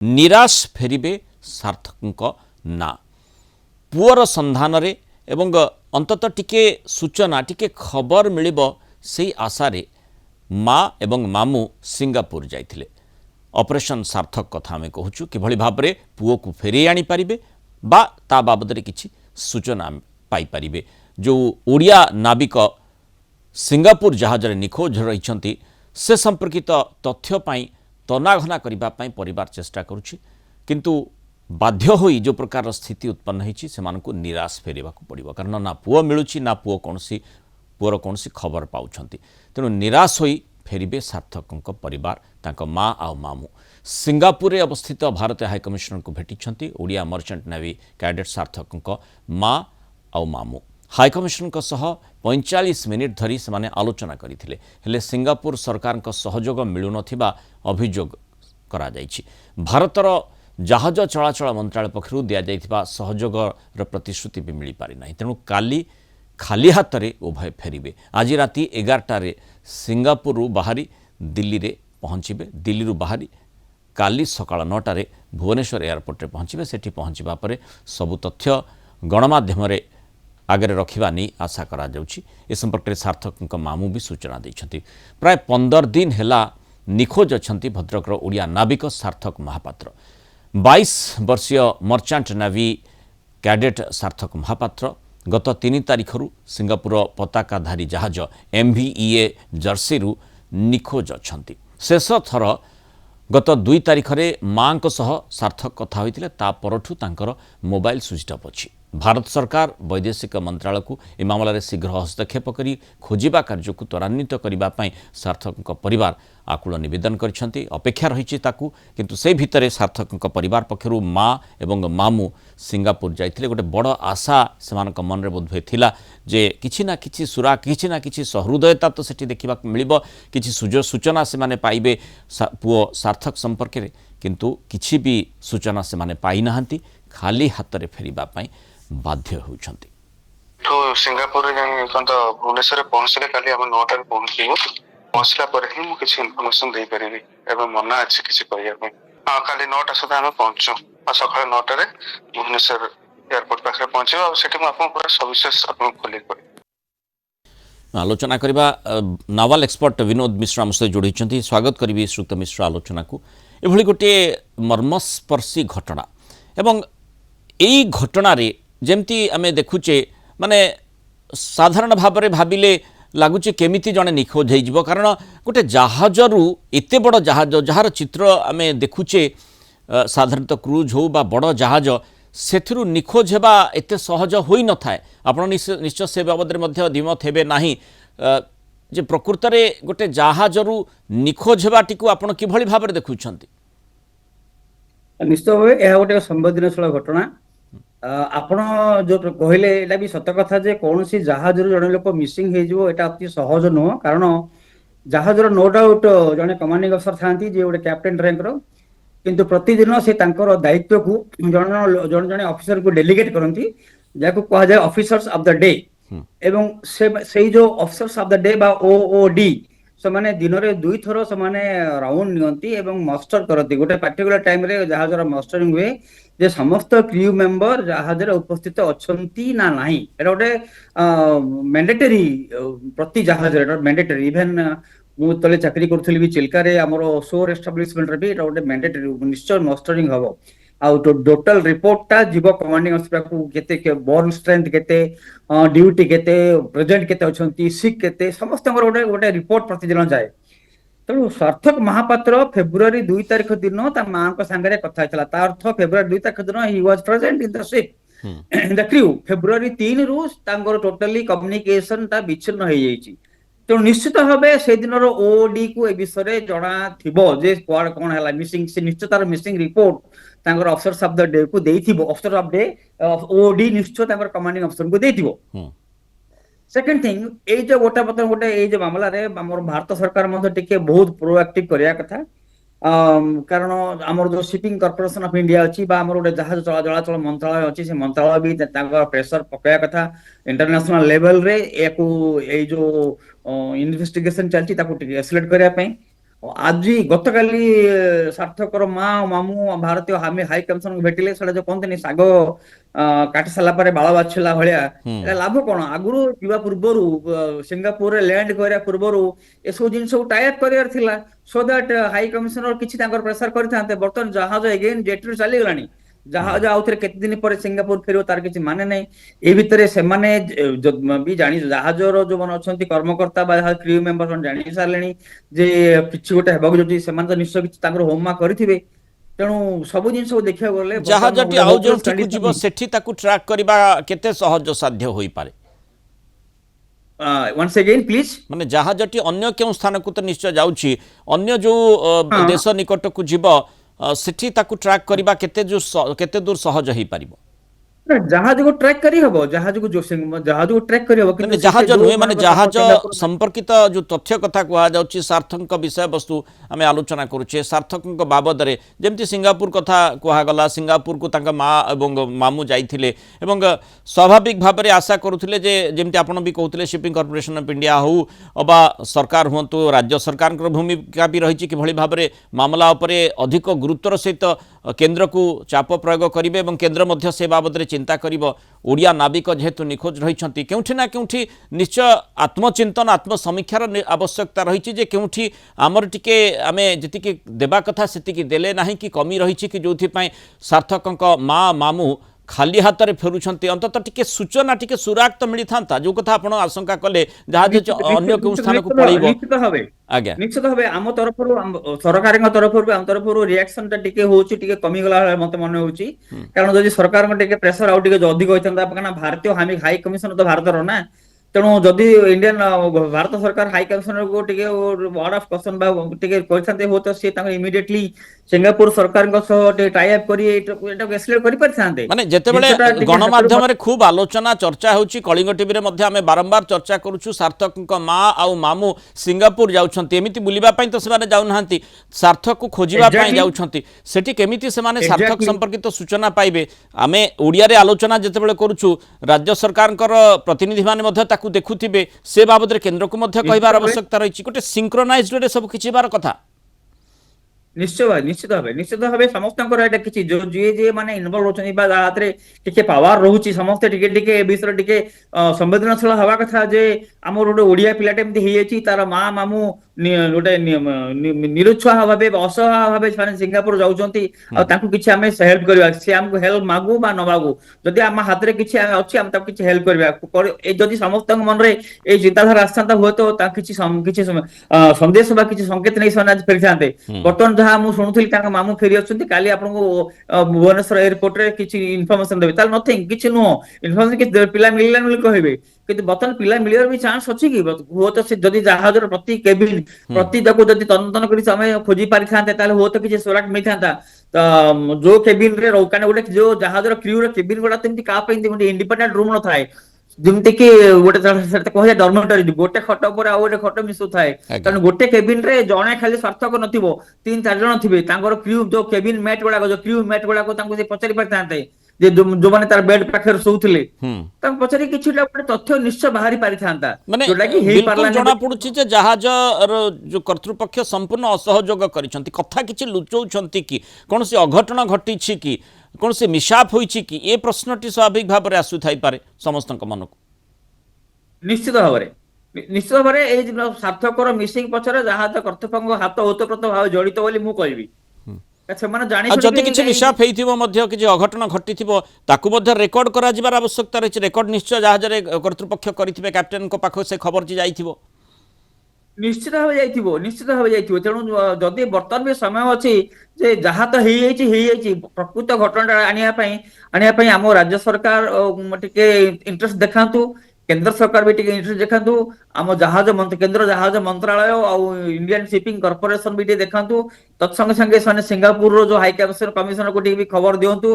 निराश फेरिबे सार्थक ना पुअर संधान रे एवं अंतत टिके सूचना टिके खबर मिलिबो सेही आशारे माँ एवं मामू सिंगापुर जाइथिले। ऑपरेशन सार्थक कथा आम कहूँ किभली भाव में पुओ को फेरे आनी पारिबे बा ता बाबद किछि सूचना पाई पारिबे। जो ओडिया नाविक सिंगापुर जहाज निखोज रही से संपर्कित तथ्य पाई तनाघना करने परिवार चेष्टा करुछि किंतु बाध्य होई जो प्रकार स्थिति उत्पन्न होती से निराश फेरवा पड़ो कारण ना पुओ मिलूची ना पुओर कौन खबर पाउछंती तेणु निराश होई फेरिबे सार्थक परिवार तांको माँ आ मामू सिंगापुर अवस्थित भारतीय हाईकमिशनर को भेटी ओडिया मर्चेंट नेवी कैडेट सार्थक माँ आ मामू हाईकमिशनर सह 45 मिनिट धरी से आलोचना करथिले हेले सिंगापुर सरकार सहयोग मिलुन अभियोग करा जायछि। भारतर जहाज चलाचल मंत्रालय पक्षरु दिया जायथिबा सहयोगर प्रतिश्रुति भी मिली पारि नाही तेणु काली खाली हाथ रे उभय फेरिबे। आज राति 11टारे सिंगापुर बाहरी दिल्ली रे पहुँचे दिल्ली बाहरी काली सकाळ 9टारे भुवनेश्वर एयरपोर्ट रे पहुँचे सेठी पहुँचवा पर सबु तथ्य गणमाध्यम रे आगे रखा नहीं आशा करा जाउछि। ए संपर्क में सार्थक मामू भी सूचना देइछन्ति। प्राय 15 दिन हैला निखोज अछन्ति भद्रकर ओडिया नाविक सार्थक महापात्र 22 वर्षीय मर्चेंट नेवी कैडेट सार्थक महापात्र गत 3 तारिखरु सिंगापुर पताकाधारी जहाज MVEA जर्सीरु निखोज अछन्ति। शेष थर गत 2 तारिखरे माँ सह सार्थक कथा होइतिले ता परठु तांकर मोबाइल स्विच ऑफ अछि। भारत सरकार वैदेशिक मंत्रालय को ए मामला रे शीघ्र हस्तक्षेप करी खोजिबा कार्य को त्वरान्वित करिबा पई सार्थक परिवार आकुल निवेदन करिसेंति अपेक्षा रहिछि ताकू किंतु से भितरे सार्थक परिवार पक्षरु माँ एवं मामू सिंगापुर जाइथिले गोटे बड़ आशा सेमानक मन रे बोधवे थिला जे किछि ना किछि सहृदयता तो सेठी देखिबा मिलिबो किछि सूचना से माने पाइबे पुओ सार्थक संपर्क रे किंतु किछि भी सूचना से माने पाई नाहंती खाली हाथ रे फेरिबा पई बाध्य होउछन्ति। तो सिंगापुर भुवनेश्वर पहुंचले काली हम 9 टारे पहुंचीबो पहुंचला पर ही मु किछि इन्फॉर्मेशन दे परिबी एवं मना अछि किछि कहिया पे हां काली 9टा सुधा हम पहुंचो आ सकाळ 9 टारे भुवनेश्वर एयरपोर्ट पाखरे पहुंचो आ सेठी हम पूरा सविशेष आपन खोली कर आलोचना करबा नावल एक्सपर्ट विनोद मिश्रा हमसे जोड़ी स्वागत करी श्रुत मिश्रा आलोचना को एभली गोटे मर्मस्पर्शी घटना एवं यही घटना रे जेमती आमे देखुचे माने साधारण भाव में भाविले लगुच केमिति जड़े निखोज हो कारण गोटे जहाजरू एत बड़ जहाज जार चित्र आमे देखुचे साधारणतः क्रूज हो बा बड़ जहाज से निखोज होगा एत सहज हो न थाए आप निश्चय से बाबद द्विमत हे ना जे प्रकृत में गोटे जहाजरू निखोज होगाटी आप किभली भाव में देखुं निश्चित भाव यह गोटे संवेदनशील घटना आपण जो कहले एटा भी सत कथा जे कौन सी जहाज जड़े लोक मिसिंग हो अति सहज नुह कारण जहाज नो डाउट जड़े कमांडिंग अफसर था गोटे कैप्टेन रैंक किंतु प्रतिदिन से दायित्व को जन जन ऑफिसर को डेलीगेट करती जहाँ कह जाए ऑफिसर्स ऑफ द डे एवं से जो ऑफिसर्स ऑफ द डे बा OOD से माने दिन में 2 थर से माने राउंड नियंती एवं मस्टर करती गोटे पार्टिकुलर टाइम रे जहाज मस्टरिंग हुए जे समस्त क्रू मेंबर जहाज उपस्थित अच्छी ना नहीं एटा गोटे मैंडेटरी प्रति जहाज मैंडेटरी इवेन मु तले चाकरी करूथली भी चिल्का रे हमर शोर एस्टाब्लिशमेंट रे भी एटा गोटे मैंडेटरी निश्चय मस्टरिंग हबो आ टोटल रिपोर्ट टा जीव कमांडिंग अफसर को केते बॉर्न स्ट्रेंथ केते ड्यूटी केते प्रेजेंट केते अछंती सिक केते समस्त गोटे गोटे रिपोर्ट प्रतिदिन जाए तेणु सार्थक महापात्र फेब्रुआरी 2 तारिख दिन ता मां को संगे कथा होता ता अर्थ फेब्रुआरी 2 तारिख दिन he was present in the ship in the crew February 3 रु तांगर टोटली कम्युनिकेशन ता विच्छिन्न हो जाइछि तेणु निश्चित भाव से दिन OOD को ए विषय जना थिबो जे कौन है मिसिंग से निश्चित तार मिसिंग रिपोर्ट तांगर ऑफिसर्स ऑफ द डे को देथिबो ऑफिसर ऑफ डे OOD निश्चित तांगर कमांडिंग अफसर को देथिबो। सेकेंड थिंग ये जो गोटे ये जो मामला रे हमर भारत सरकार मध्ये टिके बहुत प्रोएक्टिव करिया कथा कारण आमर जो शिपिंग कॉर्पोरेशन ऑफ इंडिया अच्छी हमर गोटे जहाज चलाचल मंत्रालय अच्छी से मंत्रालय भी प्रेशर पकाया कथा इंटरनेशनल लेवल रे एको ए जो इन्वेस्टिगेशन चलती ताको टिके एस्केलेट करिया पई ଆଜି ଗତକାଲି ସାର୍ଥକର ମା ଆଉ ମାମୁଁ ଭାରତୀୟ ହାଇ କମିଶନକୁ ଭେଟିଲେ। ସେଟା ଯୋଉ କହନ୍ତିନି ଶାଗ କାଟି ସାରିଲା ପରେ ବାଳ ବାଛିଲା ଭଳିଆ, ହୁଁ ଏଟା ଲାଭ କଣ? ଆଗରୁ ଯିବା ପୂର୍ବରୁ ସିଙ୍ଗାପୁରରେ ଲ୍ୟାଣ୍ଡ କରିବା ପୂର୍ବରୁ ଏସବୁ ଜିନିଷକୁ ଟାଇପ୍ କରିବାର ଥିଲା, ସୋ ଦ୍ୟାଟ ହାଇ କମିଶନର କିଛି ତାଙ୍କର ପ୍ରେସର କରିଥାନ୍ତେ। ବର୍ତ୍ତମାନ ଜାହାଜ ଏଗେନ୍ ଜେଟିରୁ ଚାଲିଗଲାଣି, ହୁଁ ଜାହାଜ ଆଉଥରେ କେତେ ଦିନ ପରେ ସିଙ୍ଗାପୁର ଫେରିବ ତାର କିଛି ମାନେ ନାହିଁ। ଏ ଭିତରେ ସେମାନେ ବି ଜାଣି, ଜାହାଜର ଯୋଉମାନେ ଅଛନ୍ତି କର୍ମକର୍ତ୍ତା ବା କ୍ରିଉ ମେମ୍ବର ମାନେ ଜାଣି ସାରିଲେଣି ଯେ କିଛି ଗୋଟେ ହେବାକୁ ଯାଉଛି। ସେମାନେ ତ ନିଶ୍ଚୟ କିଛି ତାଙ୍କର ହୋମୱାର୍କ କରିଥିବେ। ତେଣୁ ସବୁ ଜିନିଷକୁ ଦେଖିବାକୁ ଗଲେ ବର୍ତ୍ତମାନ ଜାହାଜଟି ଗୋଟେ ଆଉ ହୋପଲେସ୍ ଯେଉଁଠିକୁ କଣ୍ଡିସନ। ଯିବ ସେଠି ତାକୁ ଟ୍ରାକ୍ କରିବା କେତେ ସହଜ ସାଧ୍ୟ ହୋଇପାରେ? Once again please. ମାନେ ଜାହାଜଟି ଅନ୍ୟ କେଉଁ ସ୍ଥାନକୁ ତ ନିଶ୍ଚୟ ଯାଉଛି, ଅନ୍ୟ ଯେଉଁ ହଁ, ଦେଶ ନିକଟକୁ ଯିବ ସେଠି ତାକୁ ଟ୍ରାକ୍ କରିବା କେତେ ଦୂର ସହଜ ହେଇପାରିବ? ନା ଜାହାଜକୁ ଟ୍ରାକ୍ କରିହବ, ଜାହାଜକୁ ଟ୍ରାକ୍ କରିହବ, କିନ୍ତୁ ମାନେ ସେଠି ଜାହାଜ ଯୋଉ ନୁହେଁ, ମାନେ ମାନଙ୍କ ସପୋଜ ଜାହାଜ ସିଙ୍ଗାପୁର। ସମ୍ପର୍କିତ ଯେଉଁ ତଥ୍ୟ କଥା କୁହାଯାଉଛି, ସାର୍ଥକଙ୍କ ବିଷୟବସ୍ତୁ ଆମେ ଆଲୋଚନା କରୁଛେ। ସାର୍ଥକଙ୍କ ବାବଦରେ ଯେମିତି ସିଙ୍ଗାପୁର କଥା କୁହାଗଲା, ସିଙ୍ଗାପୁରକୁ ତାଙ୍କ ମା ଏବଂ ମାମୁଁ ଯାଇଥିଲେ ଏବଂ ସ୍ୱାଭାବିକ ଭାବରେ ଆଶା କରୁଥିଲେ ଯେ ଯେମିତି ଆପଣ ବି କହୁଥିଲେ ସିପିଂ କର୍ପୋରେସନ୍ ଅଫ୍ ଇଣ୍ଡିଆ ହେଉ ଅବା ସରକାର ହୁଅନ୍ତୁ, ରାଜ୍ୟ ସରକାରଙ୍କର ଭୂମିକା ବି ରହିଛି କିଭଳି ଭାବରେ ମାମଲା ଉପରେ ଅଧିକ ଗୁରୁତ୍ୱର ସହିତ କେନ୍ଦ୍ରକୁ ଚାପ ପ୍ରୟୋଗ କରିବେ ଏବଂ କେନ୍ଦ୍ର ମଧ୍ୟ ସେ ବାବଦରେ ଚିନ୍ତା କରିବ। ଓଡ଼ିଆ ନାବିକ ଯେହେତୁ ନିଖୋଜ ରହିଛନ୍ତି, କେଉଁଠି ନା କେଉଁଠି ନିଶ୍ଚୟ ଆତ୍ମଚିନ୍ତନ ଆତ୍ମସମୀକ୍ଷାର ଆବଶ୍ୟକତା ରହିଛି ଯେ କେଉଁଠି ଆମର ଟିକେ ଆମେ ଯେତିକି ଦେବା କଥା ସେତିକି ଦେଲେ ନାହିଁ କି କମି ରହିଛି କି, ଯେଉଁଥିପାଇଁ ସାର୍ଥକଙ୍କ ମା ମାମୁଁ ଖାଲି ହାତରେ ଫେରୁଛନ୍ତି। ଅନ୍ତତଃ ଟିକେ ସୂଚନା ଟିକେ ସୁରାଗ ତ ମିଳିଥାନ୍ତା, ଯେଉଁ କଥା ଆପଣ ଆଶଙ୍କା କଲେ ଜାହାଜ ଅନ୍ୟ କେଉଁ ସ୍ଥାନକୁ ପଳେଇବ। ନିଶ୍ଚିତ ଭାବେ, ଆଜ୍ଞା। ନିଶ୍ଚିତ ଭାବେ ଆମ ତରଫରୁ ସରକାରଙ୍କ ତରଫରୁ ଆମ ତରଫରୁ ରିଆକ୍ସନ ଟା ଟିକେ ହଉଛି, ଟିକେ କମିଗଲା ଭଳିଆ ମତେ ମନେ ହଉଛି। କାରଣ ଯଦି ସରକାରଙ୍କ ଟିକେ ପ୍ରେସର ଆଉ ଟିକେ ଅଧିକ ହୋଇଥାନ୍ତା, କାରଣ ଭାରତୀୟ ହାଇ କମିଶନ ତ ଭାରତର ନା। ତେଣୁ ଯଦି ଇଣ୍ଡିଆନ ଭାରତ ସରକାର ହାଇ କମିଶନରକୁ ଟିକେ ୱାର୍ଡ ଅଫ କସନ ବା ଟିକେ କରିଥାନ୍ତେ, ହୁଏତ ସିଏ ତାଙ୍କ ଇମିଡିଏଟଲି ସିଙ୍ଗାପୁର ସରକାରଙ୍କ ସହ ଟିକେ ଟାଇ ଅପ୍ କରି ଏଟାକୁ ଏକ୍ସଲେଟ୍ କରିପାରିଥାନ୍ତେ। ମାନେ ଯେତେବେଳେ ଜିନିଷଟା ଟିକେ ହାତରୁ ଗଣମାଧ୍ୟମରେ ଖୁବ୍ ଆଲୋଚନା ଚର୍ଚ୍ଚା ହେଉଛି, କଳିଙ୍ଗ ଟିଭିରେ ମଧ୍ୟ ଆମେ ବାରମ୍ବାର ଚର୍ଚ୍ଚା କରୁଛୁ, ସାର୍ଥକଙ୍କ ମା ଆଉ ମାମୁଁ ସିଙ୍ଗାପୁର ଯାଉଛନ୍ତି। ଏମିତି ବୁଲିବା ପାଇଁ ତ ସେମାନେ ଯାଉନାହାନ୍ତି, ସାର୍ଥକକୁ ଖୋଜିବା ପାଇଁ ଏକ୍ଜାକ୍ଟଲି, ଯାଉଛନ୍ତି। ସେଠି କେମିତି ସେମାନେ ସାର୍ଥକ ଏକ୍ଜାକ୍ଟଲି। ସମ୍ପର୍କିତ ସୂଚନା ପାଇବେ? ଆମେ ଓଡ଼ିଆରେ ଆଲୋଚନା ଯେତେବେଳେ କରୁଛୁ, ରାଜ୍ୟ ସରକାରଙ୍କର ପ୍ରତିନିଧିମାନେ ମଧ୍ୟ ତାକୁ ଦେଖୁଥିବେ, ସେ ବାବଦରେ କେନ୍ଦ୍ରକୁ ମଧ୍ୟ ନିଶ୍ଚିତ କହିବାର ଭାବେ, ଆବଶ୍ୟକତା ରହିଛି। ଗୋଟେ ସିଙ୍କ୍ରୋନାଇଜ୍ଡରେ ସବୁ କିଛି ହେବାର କଥା। ନିଶ୍ଚିତ ଭାବେ ସମସ୍ତଙ୍କର ଏଇଟା କିଛି ଯିଏ ଯିଏ ମାନେ ଇନଭଲ୍ଭ ହଉଛନ୍ତି ବା ଯାହା ହାତରେ ଟିକେ ପାୱାର ରହୁଛି, ସମସ୍ତେ ଟିକେ ଟିକେ ଏ ବିଷୟରେ ଟିକେ ସମ୍ବେଦନଶୀଳ ହବା କଥା ଯେ ଆମର ଗୋଟେ ଓଡିଆ ପିଲାଟେ ଏମିତି ହେଇଯାଇଛି, ତାର ମା ମାମୁଁ ଗୋଟେ ନିରୁତ୍ସାହ ଭାବେ ଅସହାୟ ଭାବେ ସେମାନେ ସିଙ୍ଗାପୁର ଯାଉଛନ୍ତି, ଆଉ ତାଙ୍କୁ କିଛି ଆମେ ହେଲ୍ପ କରିବା। ସେ ଆମକୁ ହେଲ୍ପ ମାଗୁ ବା ନ ମାଗୁ, ଯଦି ଆମ ହାତରେ କିଛି ଅଛି ଆମେ ତାକୁ କିଛି ହେଲ୍ପ କରିବା। ଯଦି ସମସ୍ତଙ୍କ ମନରେ ଏଇ ଚିନ୍ତାଧାରା ଆସିଥାନ୍ତା, ହୁଏତ ତା କିଛି କିଛି ସନ୍ଦେଶ ବା କିଛି ସଂକେତ ନେଇ ସେମାନେ ଆଜି ଫେରିଥାନ୍ତେ। ବର୍ତ୍ତମାନ ଯାହା ମୁଁ ଶୁଣୁଥିଲି ତାଙ୍କ ମାମୁଁ ଫେରି ଅଛନ୍ତି, କାଲି ଆପଣଙ୍କୁ ଭୁବନେଶ୍ୱର ଏୟାରପୋର୍ଟରେ କିଛି ଇନଫର୍ମେସନ ଦେବେ, ତାହେଲେ ନଥିଙ୍ଗ କିଛି ନୁହଁ, ଇନଫର୍ମେସନ କିଛି ପିଲା ମିଳିଲାନି ବୋଲି କହିବେ। କିନ୍ତୁ ବର୍ତ୍ତମାନ ପିଲା ମିଳିବାର ବି ଚାନ୍ସ ଅଛି କି? ହୁଏତ ସେ ଯଦି ଜାହାଜର ପ୍ରତି କେବିନ ପ୍ରତି ତାକୁ ଯଦି ତନ୍ନ କରି ଆମେ ଖୋଜି ପାରିଥାନ୍ତେ, ତାହେଲେ ହୁଏତ କିଛି ସୁରାଗ ମିଳିଥାନ୍ତା। ତ ଯୋଉ କେବିନ ରେ କାରଣ ଗୋଟେ ଯୋଉ ଜାହାଜର କ୍ରିଉର କେବିନ ଗୁଡା ସେମିତି କାହା ପାଇଁ ଇଣ୍ଡିପେଣ୍ଡେଣ୍ଟ ରୁମ ନଥାଏ, ଯେମିତି କି ଗୋଟେ କୁହାଯାଏ ଡର୍ମେଟରୀ, ଗୋଟେ ଖଟ ଉପରେ ଆଉ ଗୋଟେ ଖଟ ମିଶୁଥାଏ। ଆଜ୍ଞା। ତେଣୁ ଗୋଟେ କେବିନ ରେ ଜଣେ ଖାଲି ସାର୍ଥକ ନଥିବ, 3-4 ଜଣ ଥିବେ। ତାଙ୍କର କ୍ରିଉ ଯୋଉ କେବିନ ମେଟ୍ ଗୁଡାକ, ଯୋଉ କ୍ରିଉ ମେଟ୍ ଗୁଡାକ ତାଙ୍କୁ ସେ ପଚାରି ପାରିଥାନ୍ତେ ଯେ ଯୋଉମାନେ ତାର ବେଡ ପାଖରେ ଶୋଉଥିଲେ, ତାଙ୍କୁ ପଚାରି କିଛିଟା ଗୋଟେ ତଥ୍ୟ ନିଶ୍ଚୟ ବାହାରି ପାରିଥାନ୍ତା, ମାନେ ଯୋଉଟା କି ବିଲକୁଲ ହେଇପାରିଲାନି। ଜଣାପଡ଼ୁଛି ଯେ ଜାହାଜର ଯେଉଁ କର୍ତ୍ତୃପକ୍ଷ ସମ୍ପୂର୍ଣ୍ଣ ଅସହଯୋଗ କରିଛନ୍ତି। କଥା କିଛି ଲୁଚଉଛନ୍ତି କି? କୌଣସି ଅଘଟଣ ଘଟିଛି କି? କୌଣସି ମିଶାପ ହୋଇଛି କି? ଏ ପ୍ରଶ୍ନଟି ସ୍ୱାଭାବିକ ଭାବରେ ଆସୁଥାଇପାରେ ସମସ୍ତଙ୍କ ମନକୁ। ନିଶ୍ଚିତ ଭାବରେ ଏଇ ସାର୍ଥକର ମିସିଂ ପଛରେ ଜାହାଜ କର୍ତ୍ତୃପକ୍ଷଙ୍କ ହାତ ଓତପ୍ରୋତ ଭାବେ ଜଡିତ ବୋଲି ମୁଁ କହିବି। ସେମାନେ ଜାଣି ଆଉ ଯଦି କିଛି ଶୁଣିକି ମିଶାପ ହେଇଥିବ ମଧ୍ୟ, କିଛି ଅଘଟଣ ଘଟିଥିବ, ତାକୁ ମଧ୍ୟ ରେକର୍ଡ କରାଯିବାର ଆବଶ୍ୟକତା ରହିଛି। ରେକର୍ଡ ନିଶ୍ଚୟ ଜାହାଜରେ କର୍ତ୍ତୃପକ୍ଷ କରିଥିବେ, କ୍ୟାପ୍ଟେନଙ୍କ ପାଖକୁ ସେ ଖବରଟି ଯାଇଥିବ। ନିଶ୍ଚିତ ଭାବେ ଯାଇଥିବ। ତେଣୁ ଯଦି ବର୍ତ୍ତମାନ ବି ସମୟ ଅଛି ଯେ ଯାହା ତ ହେଇଯାଇଛି ପ୍ରକୃତ ଘଟଣାଟା ଆଣିବା ପାଇଁ ଆମ ରାଜ୍ୟ ସରକାର ଟିକେ ଇଣ୍ଟରେଷ୍ଟ ଦେଖାନ୍ତୁ, କେନ୍ଦ୍ର ସରକାର ବି ଟିକେ ଇଣ୍ଟରେଷ୍ଟ ଦେଖାନ୍ତୁ, ଆମ କେନ୍ଦ୍ର ଜାହାଜ ମନ୍ତ୍ରାଳୟ ଆଉ ଇଣ୍ଡିଆନ ସିପିଂ କର୍ପୋରେସନ ବି ଟିକେ ଦେଖାନ୍ତୁ। ତତ୍ସଙ୍ଗେ ସଙ୍ଗେ ସେମାନେ ସିଙ୍ଗାପୁରର ଯୋଉ ହାଇ କମିଶନରକୁ ଟିକେ ବି ଖବର ଦିଅନ୍ତୁ।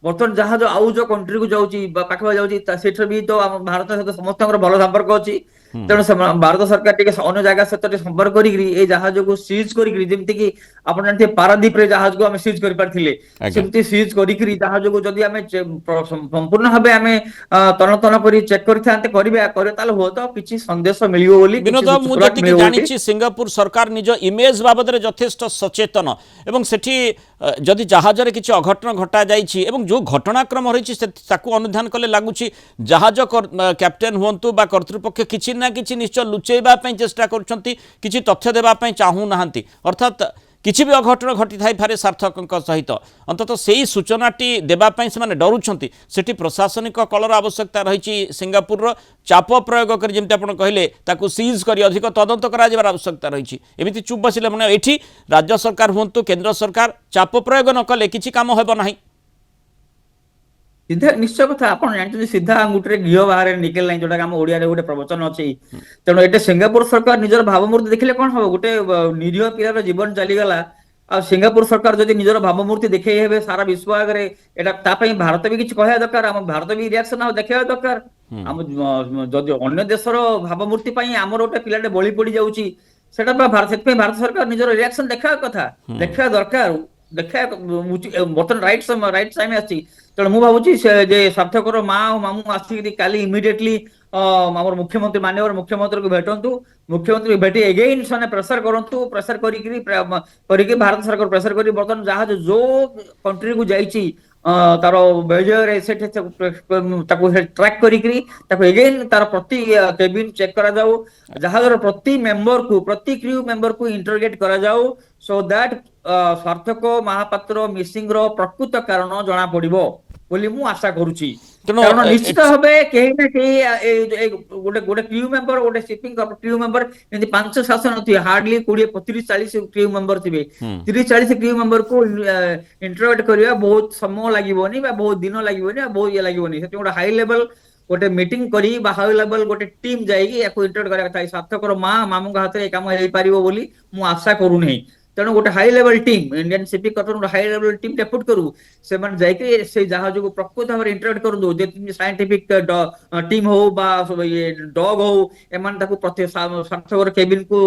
ବର୍ତ୍ତମାନ ଜାହାଜ ଆଉ ଯୋଉ କଣ୍ଟ୍ରିକୁ ଯାଉଛି ବା ପାଖାପାଖି ଯାଉଛି, ସେଠାରେ ବି ତ ଆମ ଭାରତ ସହିତ ସମସ୍ତଙ୍କର ଭଲ ସମ୍ପର୍କ ଅଛି। ତେଣୁ ଭାରତ ସରକାର ଟିକେ ଅନ୍ୟ ଜାଗା ସହିତ ଟିକେ ସମ୍ପର୍କ କରିକିରି ଏଇ ଜାହାଜକୁ ସିଜ୍ କରିକିରି, ଯେମିତି କି ଆପଣ ଜାଣିଥିବେ ପାରାଦୀପରେ ଜାହାଜକୁ ଆମେ ସିଜ୍ କରିପାରିଥିଲେ, ଆଜ୍ଞା। ସେମିତି ସିଜ୍ କରିକିରି ଜାହାଜକୁ ଯଦି ଆମେ ସମ୍ପୂର୍ଣ୍ଣ ଭାବେ ଆମେ ତନ୍ନ କରି ଚେକ୍ କରିଥାନ୍ତେ କରିବା ତାହେଲେ ହୁଏତ କିଛି ସନ୍ଦେଶ ମିଳିବ ବୋଲି, କିଛି ବିନୋଦ ବାବୁ, ମୁଁ ସୁରାଗ ଯେତିକି ମିଳିବ ବୋଲି। ଜାଣିଛି ସିଙ୍ଗାପୁର ସରକାର ନିଜ ଇମେଜ ବାବଦରେ ଯଥେଷ୍ଟ ସଚେତନ ଏବଂ ସେଠି ଯଦି ଜାହାଜରେ କିଛି ଅଘଟଣ ଘଟା ଯାଇଛି ଏବଂ ଯେଉଁ ଘଟଣାକ୍ରମ ରହିଛି ତାକୁ ଅନୁଧ୍ୟାନ କଲେ ଲାଗୁଛି ଜାହାଜ କ୍ୟାପ୍ଟେନ୍ ହୁଅନ୍ତୁ ବା କର୍ତ୍ତୃପକ୍ଷ କିଛି ନା କିଛି ନିଶ୍ଚୟ ଲୁଚେଇବା ପାଇଁ ଚେଷ୍ଟା କରୁଛନ୍ତି, କିଛି ତଥ୍ୟ ଦେବା ପାଇଁ ଚାହୁଁନାହାନ୍ତି, ଅର୍ଥାତ୍ କିଛି ବି ଅଘଟଣ ଘଟି ଥାଇପାରେ ସାର୍ଥକଙ୍କ ସହିତ, ଅନ୍ତତଃ ସେହି ସୂଚନାଟି ଦେବା ପାଇଁ ସେମାନେ ଡରୁଛନ୍ତି। ସେଠି ପ୍ରଶାସନିକ କଳର ଆବଶ୍ୟକତା ରହିଛି, ସିଙ୍ଗାପୁରର ଚାପ ପ୍ରୟୋଗ କରି ଯେମିତି ଆପଣ କହିଲେ ତାକୁ ସିଜ୍ କରି ଅଧିକ ତଦନ୍ତ କରାଯିବାର ଆବଶ୍ୟକତା ରହିଛି। ଏମିତି ଚୁପ୍ ବସିଲେ ମାନେ ଏଠି ରାଜ୍ୟ ସରକାର ହୁଅନ୍ତୁ କେନ୍ଦ୍ର ସରକାର ଚାପ ପ୍ରୟୋଗ ନ କଲେ କିଛି କାମ ହେବ ନାହିଁ। ସିଧା ନିଶ୍ଚୟ କଥା, ଆପଣ ଜାଣିଛନ୍ତି ସିଧା ଆଙ୍ଗୁଠିରେ ଘିଅ ବାହାରେ ନିକେଲ ନାହିଁ, ଯୋଉଟା ଆମ ଓଡିଆରେ ଗୋଟେ ପ୍ରବଚନ ଅଛି। ତେଣୁ ଏଠି ସିଙ୍ଗାପୁର ସରକାର ନିଜର ଭାବମୂର୍ତ୍ତି ଦେଖିଲେ କଣ ହବ, ଗୋଟେ ନିରୀହ ପିଲାର ଜୀବନ ଚାଲିଗଲା, ଆଉ ସିଙ୍ଗାପୁର ସରକାର ଯଦି ନିଜର ଭାବମୂର୍ତ୍ତି ଦେଖେଇ ହେବେ ସାରା ବିଶ୍ୱ ଆଗରେ, ଏଟା ତା ପାଇଁ ଭାରତ ବି କିଛି କହିବା ଦରକାର, ଆମ ଭାରତ ବି ରିଆକ୍ସନ ଦେଖେଇବା ଦରକାର। ଆମ ଯଦି ଅନ୍ୟ ଦେଶର ଭାବମୂର୍ତ୍ତି ପାଇଁ ଆମର ଗୋଟେ ପିଲାଟେ ବଳି ପଡି ଯାଉଛି, ସେଟା ସେଥିପାଇଁ ଭାରତ ସରକାର ନିଜର ରିଆକ୍ସନ ଦେଖେଇବା କଥା, ଦେଖେଇବା ଦରକାର, ଦେଖେଇବା ବର୍ତ୍ତମାନ ରାଇଟ ଟାଇମ ଆସିଛି। ତେଣୁ ମୁଁ ଭାବୁଛି ସେ ଯେ ସାର୍ଥକର ମା ଆଉ ମାମୁଁ ଆସିକି କାଲି ଇମିଡିଏଟଲି ଆମର ମୁଖ୍ୟମନ୍ତ୍ରୀ ମାନ୍ୟବର ମୁଖ୍ୟମନ୍ତ୍ରୀଙ୍କୁ ଭେଟନ୍ତୁ, ମୁଖ୍ୟମନ୍ତ୍ରୀ ଭେଟି ଏଗେନ୍ ସେମାନେ ପ୍ରେସର କରନ୍ତୁ, ପ୍ରେସର କରିକି ଭାରତ ସରକାର ପ୍ରେସର କରି ବର୍ତ୍ତମାନ ଜାହାଜ ଯୋଉ କଣ୍ଟ୍ରିକୁ ଯାଇଛି ତାର ବେଜରେ ସେଠି ତାକୁ ଟ୍ରାକ୍ କରିକିରି ତାକୁ ଏଗେନ୍ ତାର ପ୍ରତି କେବିନ ଚେକ୍ କରାଯାଉ, ଜାହାଜର ପ୍ରତି ମେମ୍ବରକୁ ପ୍ରତି କ୍ରିଉ ମେମ୍ବରକୁ ଇଣ୍ଟରଗେଟ କରାଯାଉ, so that Sarthak Mohapatra missing ର ପ୍ରକୃତ କାରଣ ଜଣା ପଡିବ ବୋଲି ମୁଁ ଆଶା କରୁଛି। ତେଣୁ କାରଣ ନିଶ୍ଚିତ ଭାବେ କେହି ନା କେହି ଗୋଟେ କ୍ରିଉ ମେମ୍ବର, ଗୋଟେ ସିପିଂ କ୍ରିଉ ମେମ୍ବର ଯେମିତି 5-7 ନଥିବେ, ହାର୍ଡଲି 20-30-40 କ୍ରିଉ ମେମ୍ବର ଥିବେ, 30-40 କ୍ରିଉ ମେମ୍ବରକୁ ଇଣ୍ଟରଗେଟ କରିବା ବହୁତ ସମୟ ଲାଗିବନି ବା ବହୁତ ଦିନ ଲାଗିବନି ବା ବହୁତ ଇଏ ଲାଗିବନି। ସେଥିପାଇଁ ଗୋଟେ ହାଇ ଲେଭେଲ ଗୋଟେ ମିଟିଂ କରି ବା ହାଇ ଲେଭେଲ ଗୋଟେ ଟିମ୍ ଯାଇକି ୟାକୁ ଇଣ୍ଟରଗେଟ କରିବା କଥା। ସାର୍ଥକର ମା ମାମୁଙ୍କ ହାତରେ ଏ କାମ ହେଇପାରିବ ବୋଲି ମୁଁ ଆଶା କରୁନାହିଁ। ତେଣୁ ଗୋଟେ high level team Indian shipping କର୍ତ୍ତୃପକ୍ଷ ଗୋଟେ ହାଇ ଲେଭେଲ ଟିମ୍ ଡେପୁଟ କରୁ, ସେମାନେ ଯାଇକି ସେଇ ଜାହାଜକୁ ପ୍ରକୃତ ଭାବରେ ଇଣ୍ଟରଗେଟ କରନ୍ତୁ, ଯେମିତି ସାଇଣ୍ଟିଫିକ ଟିମ୍ ହଉ ବା ଡଗ ହଉ, ଏମାନେ ତାକୁ ସାର୍ଥକର କେବିନକୁ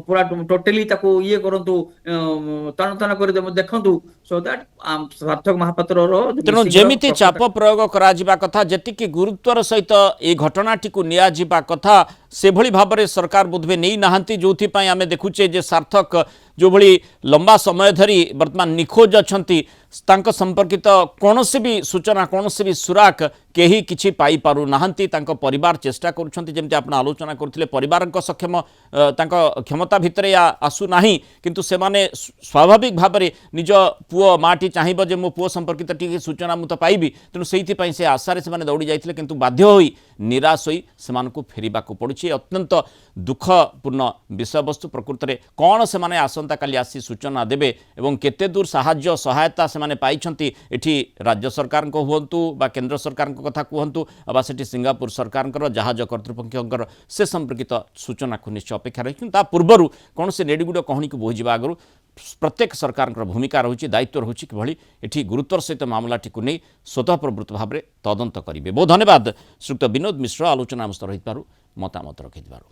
ପୁରା ଟୋଟାଲି ତାକୁ ଇଏ କରନ୍ତୁ, ତନ୍ନ କରି ଦେଖନ୍ତୁ, ସୋ ଦ୍ୟାଟ ସାର୍ଥକ ମହାପାତ୍ରର ତେଣୁ ଯେମିତି ଚାପ ପ୍ରୟୋଗ କରାଯିବା କଥା, ଯେତିକି ଗୁରୁତ୍ୱର ସହିତ ଏ ଘଟଣାଟିକୁ ନିଆଯିବା କଥା ସେଭଳି ଭାବରେ ସରକାର ବୋଧହୁଏ ନେଇନାହାନ୍ତି, ଯେଉଁଥିପାଇଁ ଆମେ ଦେଖୁଛେ ଯେ ସାର୍ଥକ ଯେଉଁଭଳି ଲମ୍ବା ସମୟ ଧରି ବର୍ତ୍ତମାନ ନିଖୋଜ ଅଛନ୍ତି, ତାଙ୍କ ସମ୍ପର୍କିତ କୌଣସି ବି ସୂଚନା କୌଣସି ବି ସୁରାକ କେହି କିଛି ପାଇପାରୁନାହାନ୍ତି। ତାଙ୍କ ପରିବାର ଚେଷ୍ଟା କରୁଛନ୍ତି, ଯେମିତି ଆପଣ ଆଲୋଚନା କରୁଥିଲେ ପରିବାରଙ୍କ ସକ୍ଷମ ତାଙ୍କ କ୍ଷମତା ଭିତରେ ଆସୁନାହିଁ, କିନ୍ତୁ ସେମାନେ ସ୍ୱାଭାବିକ ଭାବରେ ନିଜ ପୁଅ ମାଟି ଚାହିଁବ ଯେ ମୋ ପୁଅ ସମ୍ପର୍କିତ ଟିକେ ସୂଚନା ମୁଁ ତ ପାଇବି, ତେଣୁ ସେଇଥିପାଇଁ ସେ ଆଶାରେ ସେମାନେ ଦୌଡ଼ି ଯାଇଥିଲେ, କିନ୍ତୁ ବାଧ୍ୟ ହୋଇ ନିରାଶ ହୋଇ ସେମାନଙ୍କୁ ଫେରିବାକୁ ପଡ଼ୁଛି। ଅତ୍ୟନ୍ତ ଦୁଃଖପୂର୍ଣ୍ଣ ବିଷୟବସ୍ତୁ। ପ୍ରକୃତରେ କ'ଣ ସେମାନେ ଆସନ୍ତାକାଲି ଆସି ସୂଚନା ଦେବେ ଏବଂ କେତେ ଦୂର ସାହାଯ୍ୟ ସହାୟତା ସେମାନେ ପାଇଛନ୍ତି, ଏଠି ରାଜ୍ୟ ସରକାରଙ୍କ ହୁଅନ୍ତୁ ବା କେନ୍ଦ୍ର ସରକାରଙ୍କ କଥା କୁହନ୍ତୁ ବା ସେଠି ସିଙ୍ଗାପୁର ସରକାରଙ୍କର ଜାହାଜ କର୍ତ୍ତୃପକ୍ଷଙ୍କର ସେ ସମ୍ପର୍କିତ ସୂଚନାକୁ ନିଶ୍ଚୟ ଅପେକ୍ଷା ରହିଛି। କିନ୍ତୁ ତା ପୂର୍ବରୁ କୌଣସି ନେଡ଼ିଗୁଡ଼ କହଣିକୁ ବୋହିଯିବା ଆଗରୁ ପ୍ରତ୍ୟେକ ସରକାରଙ୍କର ଭୂମିକା ରହୁଛି, ଦାୟିତ୍ୱ ରହୁଛି କିଭଳି ଏଠି ଗୁରୁତ୍ୱର ସହିତ ମାମଲାଟିକୁ ନେଇ ସ୍ୱତଃପ୍ରବୃତ୍ତ ଭାବରେ ତଦନ୍ତ କରିବେ। ବହୁତ ଧନ୍ୟବାଦ ଶ୍ରୀଯୁକ୍ତ ବିନୋଦ ମିଶ୍ର ଆଲୋଚନା ଆମ ସହିତ ରହିଥିବାରୁ, ମତାମତ ରଖିଥିବାରୁ।